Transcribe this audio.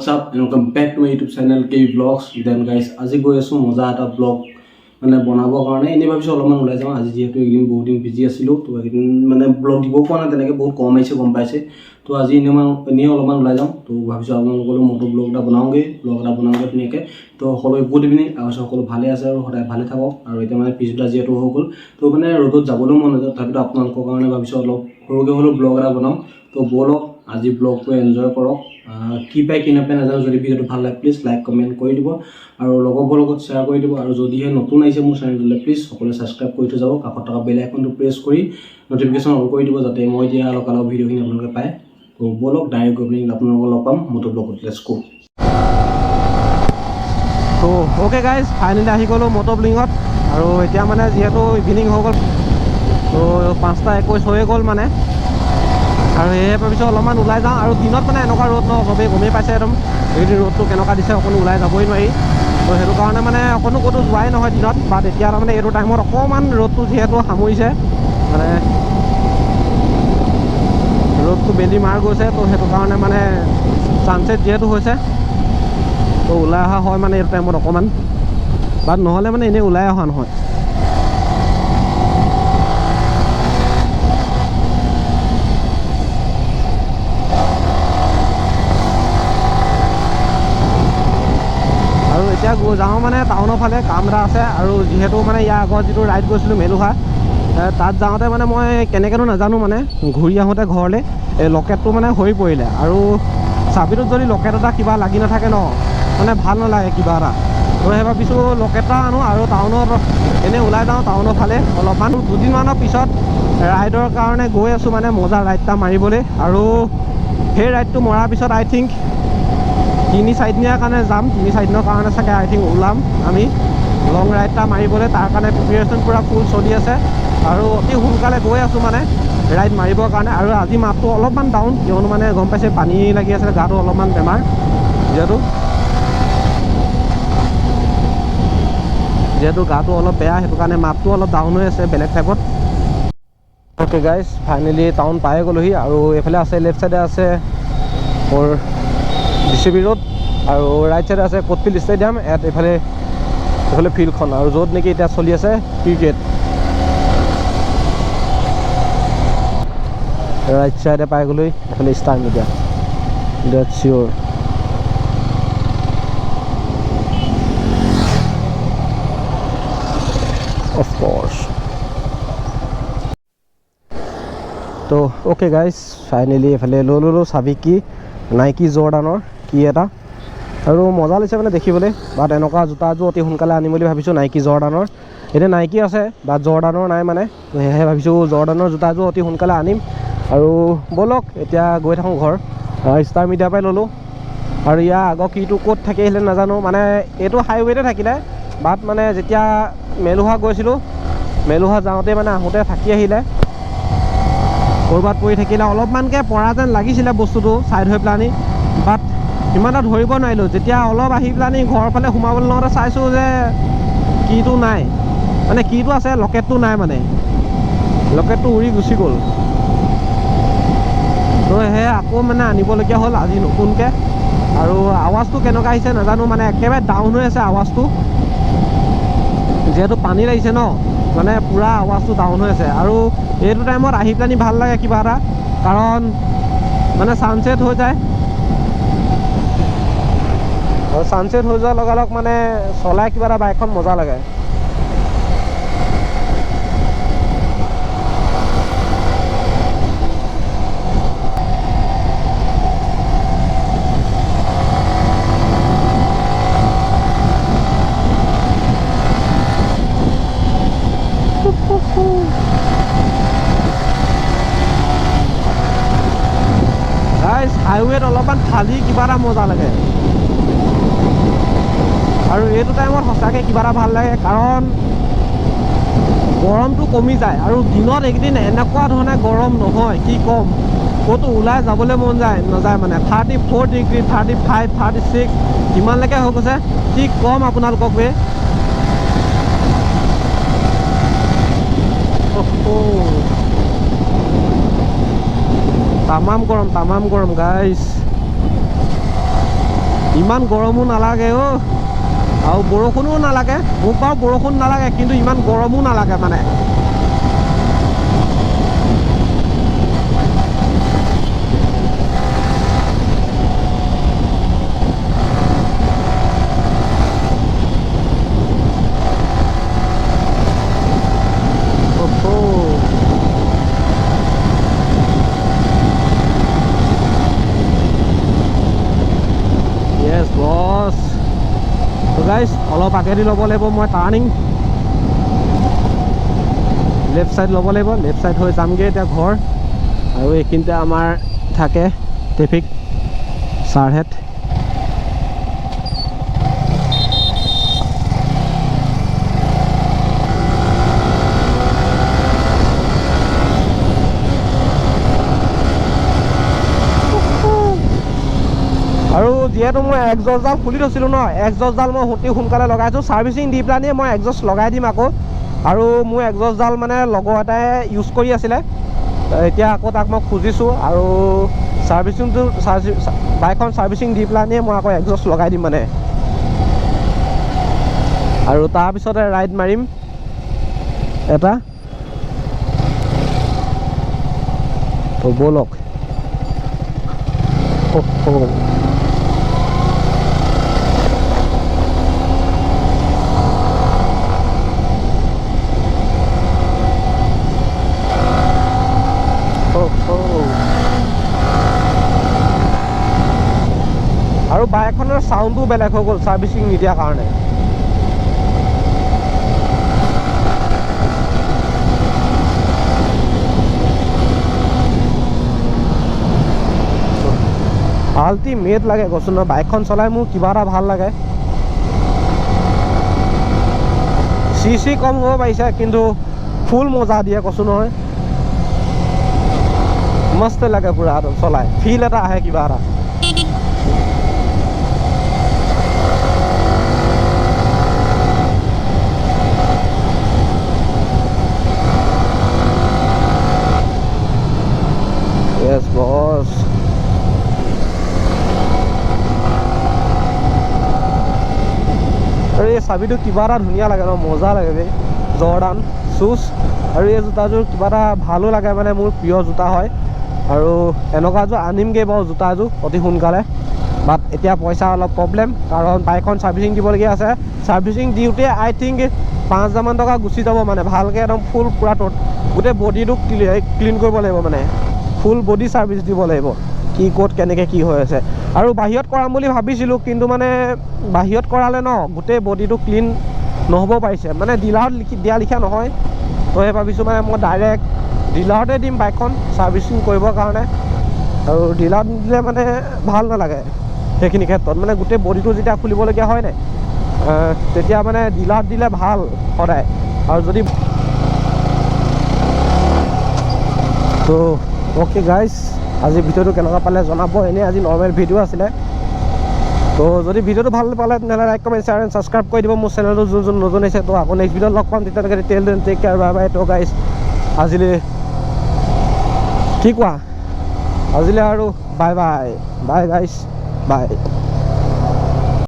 what's up and welcome back to my YouTube channel K Vlogs. Then guys, আজি গৈ আছো মজা এটা ব্লগ মানে বনাব কাৰণে এনে ভাবিছো অলপমান ওলাই যাওঁ আজি যেহেতু একদিন বহুত দিন বিজি আছিলো তো একদিন মানে ব্লগ দিব পৰা নাই তেনেকৈ বহুত কম আহিছে গম পাইছে তো আজি এনেই অলপমান ওলাই যাওঁ তো ভাবিছো আপোনালোকলৈ মটো ব্লগ এটা বনাওঁগৈ ধুনীয়াকৈ তো সকলোৱে গুড ইভিনিং আৰু সকলো ভালে আছে আৰু সদায় ভালে থাকক আৰু এতিয়া মানে পিছটা যিহেতু হৈ গ'ল তো মানে ৰ'দত যাবলৈ মন নাযায় তথাপিতো আপোনালোকৰ কাৰণে ভাবিছো অলপ সৰুকৈ হ'লেও ব্লগ এটা বনাওঁ তো ব'লক আজি ব্লগটো এনজয় কৰক কি পায় কি নাপায় নাজানো যদি ভিডিঅ'টো ভাল লাগে প্লিজ লাইক কমেণ্ট কৰি দিব আৰু লগৰবোৰৰ লগত শ্বেয়াৰ কৰি দিব আৰু যদিহে নতুন আহিছে মোৰ চেনেলটোলৈ প্লিজ সকলোৱে ছাবস্ক্ৰাইব কৰি থৈ যাব কাষত থকা বেল আইকনটো প্ৰেছ কৰি ন'টিফিকেশ্যন অন কৰি দিব যাতে মই দিয়া লগালগ ভিডিঅ'খিনি আপোনালোকে পায় তো ব'লক ডাইৰেক্ট গৈ পিনি আপোনালোকক লগ পাম মটো ব্লগত লেটছ গো তো অ'কে গাইজ ফাইনেলি আহি গ'লোঁ মটো ব্লিঙত আৰু এতিয়া মানে যিহেতু ইভিনিং হৈ গ'ল তো 5:21 হৈয়ে গ'ল মানে আৰু সেয়ে ভাবিছোঁ অলপমান ওলাই যাওঁ আৰু দিনত মানে এনেকুৱা ৰ'দ ন চবেই গমেই পাইছে একদম এইকেইদিন ৰ'দটো কেনেকুৱা দিছে অকণো ওলাই যাবই নোৱাৰি তো সেইটো কাৰণে মানে অকণো ক'তো যোৱাই নহয় দিনত বাট এতিয়া তাৰমানে এইটো টাইমত অকণমান ৰ'দটো যিহেতু সামৰিছে মানে ৰ'দটো বেলি মাৰ গৈছে তো সেইটো কাৰণে মানে ছানছেট যিহেতু হৈছে তো ওলাই অহা হয় মানে এইটো টাইমত অকণমান বাট নহ'লে মানে এনেই ওলাই অহা নহয় এতিয়া যাওঁ মানে টাউনৰ ফালে কাম এটা আছে আৰু যিহেতু মানে ইয়াৰ আগত যিটো ৰাইড গৈছিলোঁ মেলুহা তাত যাওঁতে মানে মই কেনেকৈনো নাজানো মানে ঘূৰি আহোঁতে ঘৰলৈ এই লকেটটো মানে সৰি পৰিলে আৰু চাবিটোত যদি লকেট এটা কিবা লাগি নাথাকে ন মানে ভাল নালাগে কিবা এটা তো সেই ভাবিছোঁ লকেট এটা আনো আৰু টাউনত এনেই ওলাই যাওঁ টাউনৰ ফালে অলপমান দুদিনমানৰ পিছত ৰাইডৰ কাৰণে গৈ আছোঁ মানে মজা ৰাইড এটা মাৰিবলৈ আৰু সেই ৰাইডটো মৰাৰ পিছত আই থিংক 3-4 দিনৰ কাৰণে যাম 3-4 দিনৰ কাৰণে চাগে আই থিংক ওলাম আমি লং ৰাইড এটা মাৰিবলৈ তাৰ কাৰণে প্ৰিপেৰেশ্যন পূৰা ফুল চলি আছে আৰু অতি সোনকালে গৈ আছোঁ মানে ৰাইড মাৰিবৰ কাৰণে আৰু আজি মাতটো অলপমান ডাউন কিয়নো মানে গম পাইছে পানী লাগি আছে গাটো অলপমান বেমাৰ যিহেতু গাটো অলপ বেয়া সেইটো কাৰণে মাতটো অলপ ডাউন হৈ আছে বেলেগ টাইপত অ'কে গাইজ ফাইনেলি টাউন পাই গ'লোহি আৰু এইফালে আছে লেফ্ট চাইডে আছে মোৰ DCB ৰোড আৰু ৰাইট চাইডে আছে কোটফিল্ড ষ্টেডিয়াম ইয়াত এইফালে ফিল্ডখন আৰু য'ত নেকি এতিয়া চলি আছে ক্ৰিকেট ৰাইট চাইডে পাই গ'লো এইফালে ষ্টাৰ মিডিয়া ডেট চিয়'ৰ অফক'ৰ্ছ তো অ'কে গাইজ ফাইনেলি এইফালে লৈ ল'লোঁ চাবি কি নাইকি জৰ্ডানৰ কি এটা আৰু মজা লাগিছে মানে দেখিবলৈ বাট এনেকুৱা জোতা এযোৰ অতি সোনকালে আনিম বুলি ভাবিছোঁ নাইকি জৰ্ডানৰ এতিয়া নাইকি আছে বাট জৰ্ডানৰ নাই মানে সেয়েহে ভাবিছোঁ জৰ্ডানৰ জোতা এযোৰ অতি সোনকালে আনিম আৰু ব'লক এতিয়া গৈ থাকোঁ ঘৰ ষ্টাৰ মিডিয়াৰ পৰাই ল'লোঁ আৰু ইয়াৰ আগৰ কিটো ক'ত থাকি আহিলে নাজানো মানে এইটো হাইৱেতে থাকিলে বাট মানে যেতিয়া মেলুহা গৈছিলোঁ মেলুহা যাওঁতে মানে আহোঁতে থাকি আহিলে ক'ৰবাত পৰি থাকিলে অলপমানকৈ পৰা যেন লাগিছিলে বস্তুটো ছাইড হৈ পেলানি বাট ইমান এটা ধৰিব নোৱাৰিলোঁ যেতিয়া অলপ আহি পেলানি ঘৰৰ ফালে সোমাবলৈ লওঁতে চাইছোঁ যে কিটো নাই মানে কিটো আছে লকেটটো নাই মানে লকেটটো উৰি গুচি গ'ল তো সেয়ে আকৌ মানে আনিবলগীয়া হ'ল আজি নতুনকৈ আৰু আৱাজটো কেনেকুৱা আহিছে নাজানো মানে একেবাৰে ডাউন হৈ আছে আৱাজটো যিহেতু পানী লাগিছে ন মানে পূৰা আৱাজটো ডাউন হৈ আছে আৰু এইটো টাইমত আহি পেলানি ভাল লাগে কিবা এটা কাৰণ মানে ছানছেট হৈ যায় আৰু ছানছেট হৈ যোৱাৰ লগালগ মানে চলাই কিবা এটা বাইকখন মজা লাগে হাইৱেত অলপমান খালী কিবা এটা মজা লাগে আৰু এইটো টাইমত সঁচাকৈ কিবা এটা ভাল লাগে কাৰণ গৰমটো কমি যায় আৰু দিনত এইকেইদিন এনেকুৱা ধৰণে গৰম নহয় কি ক'ম ক'তো ওলাই যাবলৈ মন নাযায় মানে 34 ডিগ্ৰী 35 36 ইমানলৈকে হৈ গৈছে কি ক'ম আপোনালোকক তামাম গৰম গাইজ ইমান গৰমো নালাগে অ' আৰু বৰষুণো নালাগে মোক বাৰু বৰষুণ নালাগে কিন্তু ইমান গৰমো নালাগে মানে অলপ আগেদি ল'ব লাগিব মই টাৰ্ণিং লেফ্ট ছাইড ল'ব লাগিব লেফ্ট ছাইড হৈ যামগৈ এতিয়া ঘৰ আৰু এইখিনিতে আমাৰ থাকে ট্ৰেফিক ছাৰহেড আৰু যিহেতু মই এক্সজষ্টডাল খুলি থৈছিলোঁ ন এক্সজষ্টডাল মই অতি সোনকালে লগাইছোঁ ছাৰ্ভিচিং দি পেলানিয়ে মই এক্সজষ্ট লগাই দিম আকৌ আৰু মোৰ এক্সজষ্টডাল মানে লগৰ এটাই ইউজ কৰি আছিলে এতিয়া আকৌ তাক মই খুজিছোঁ আৰু ছাৰ্ভিচিংটো বাইকখন ছাৰ্ভিচিং দি পেলানিয়ে মই আকৌ এক্সজষ্ট লগাই দিম মানে আৰু তাৰপিছতে ৰাইড মাৰিম এটা তো ব'লক আৰু বাইকখনৰ চাউণ্ডটো বেলেগ হৈ গ'ল ছাৰ্ভিচিং নিদিয়াৰ কাৰণে আল্টিমেট লাগে কৈছোঁ নহয় বাইকখন চলাই মোৰ কিবা এটা ভাল লাগে চি কম হ'ব পাৰিছে কিন্তু ফুল মজা দিয়ে কৈছোঁ নহয় মস্ত লাগে পুৰা চলাই ফিল এটা আহে কিবা এটা Yes, boss. আৰু এই চাবিটো কিবা এটা ধুনীয়া লাগে ন মজা লাগে বে জৰ্ডান শ্বুজ আৰু এই জোতাযোৰ কিবা এটা ভালো লাগে মানে মোৰ প্ৰিয় জোতা হয় আৰু এনেকুৱাযোৰ আনিমগৈ বাৰু জোতাযোৰ অতি সোনকালে বাট এতিয়া পইচা অলপ প্ৰব্লেম কাৰণ বাইকখন ছাৰ্ভিচিং দিবলগীয়া আছে ছাৰ্ভিচিং দিওঁতে আই থিংক 5,000 মান টকা গুচি যাব মানে ভালকৈ একদম ফুল পূৰা গোটেই বডিটো ক্লিন কৰিব লাগিব মানে ফুল বডি ছাৰ্ভিচ দিব লাগিব কি ক'ত কেনেকৈ কি হৈ আছে আৰু বাহিৰত কৰাম বুলি ভাবিছিলোঁ কিন্তু মানে বাহিৰত কৰালে ন গোটেই বডিটো ক্লিন নহ'ব পাৰিছে মানে ডিলাৰত দিয়া লিখা নহয় তো সেই ভাবিছোঁ মানে মই ডাইৰেক্ট ডিলাৰতে দিম বাইকখন ছাৰ্ভিচিং কৰিবৰ কাৰণে আৰু ডিলাৰত নিদিলে মানে ভাল নালাগে সেইখিনি ক্ষেত্ৰত মানে গোটেই বডিটো যেতিয়া খুলিবলগীয়া হয় নাই তেতিয়া মানে ডিলাৰত দিলে ভাল সদায় আৰু যদি তো অ'কে গাইজ আজি ভিডিঅ'টো কেনেকুৱা পালে জনাব এনেই আজি নৰ্মেল ভিডিঅ' আছিলে তো যদি ভিডিঅ'টো ভাল পালে তেনেহ'লে like comment share and subscribe কৰি দিব মোৰ চেনেলটো যোন নতুন হৈছে তো আকৌ নেক্সট ভিডিঅ'ত লগ পাম তেতিয়ালৈকে টেক কেয়াৰ বাই বাই তো গাইজ আজিলৈ কি কোৱা আজিলৈ আৰু bye bye bye guys bye